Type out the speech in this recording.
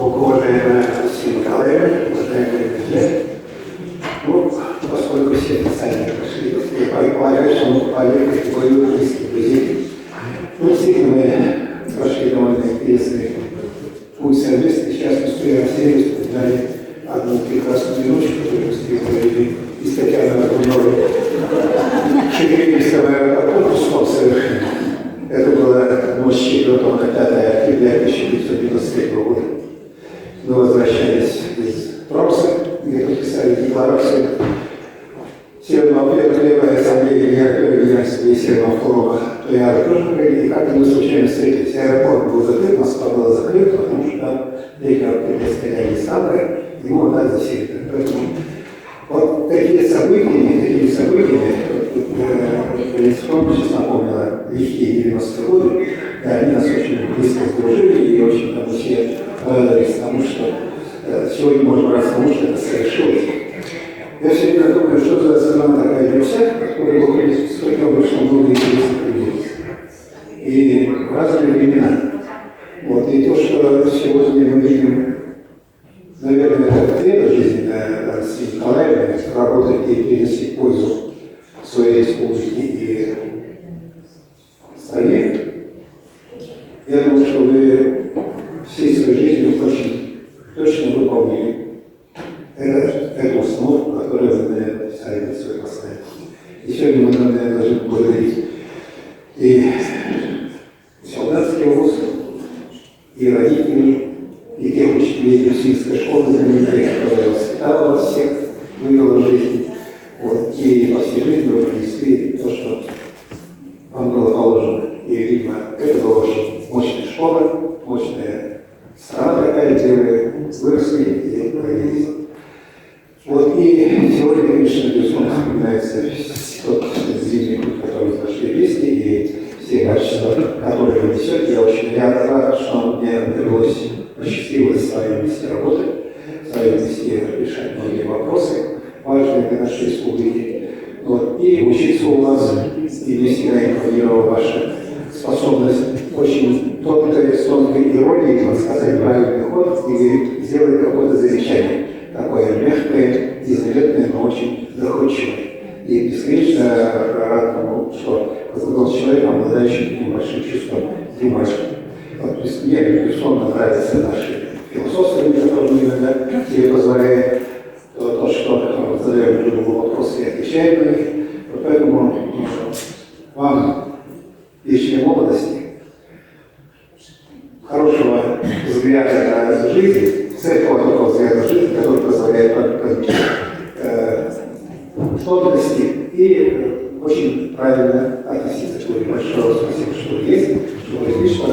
Уважаемая Анастасия Николаевна, уважаемые друзья, ну, поскольку все официально прошли, я предполагаю, что мы попали в категорию близких друзей. Ну, действительно, мы прошли довольно интересный путь совместно. Сейчас мы успели вспоминали одну прекрасную минуту, которую мы успели провели из Татьяны Агуновой. Шекелевского аэропорта снова совершенно. Это была ночь 4 на 5 октября 1993 года. Мы возвращались из Тромса, где подписали декларацию Северного Первой Ассамблеи Генеральной Северного форума ПИАР. И как мы случайно встретились. Аэропорт был закрыт, Москва была закрыта, потому что там лекарь стояли Александра, ему отдать засекли. Поэтому вот такие события, сейчас напомнила лихие 90-е годы, да, они нас очень близко сдружили, и очень там все радовались тому, что сегодня можно раз тому, что это совершилось. Я все время думаю, что за страна такая для всех, которая выходит с только большим много интересных людей. И в разные времена. Вот, и то, что сегодня мы видим, наверное, это ответ жизненная Анастасии Николаевны, работать и принести пользу своей республике и стране. Я думаю, что вы всей своей жизнью очень точно выполнили эту установку, которую вы, наверное, писали на своей основе. И сегодня мы, наверное, должны благодарить и солдатский вуз, и родителей, и тех учителей Юсинской школы знаменитых, которые воспитала вас всех, вывела в жизнь. Вот, и по всей жизни вы принесли то, что вам было положено. И, видимо, это была очень мощная школа, мощная страна такая, где вы выросли и родились. Вот, и сегодня, конечно, безусловно, вспоминается тот зимний путь, который вы прошли вместе, и все качества, которые вы несете. Я очень рад, что мне удалось, посчастливилось с вами вместе работать, с вами вместе решать многие вопросы, важные для нашей республики. Вот, и учиться у вас, и мне всегда импонировала ваша способность очень тонкой иронии подсказать правильный ход и сделать какое-то замечание. Такое мягкое, незаметное, но очень доходчивое. И бесконечно рад тому, что познакомился с человеком, обладающим таким большим чувством юмора. Вот, то есть мне, безусловно, нравятся наши философы, которые иногда тебе позволяют то, что задаем любые вопросы и отвечаем на них. Вот поэтому вам вечной молодости, хорошего взгляда на жизнь, цельного такого взгляда на жизнь, который позволяет подвигать тонкости и очень правильно относиться к людям. Большое спасибо, что вы есть, что вы здесь, что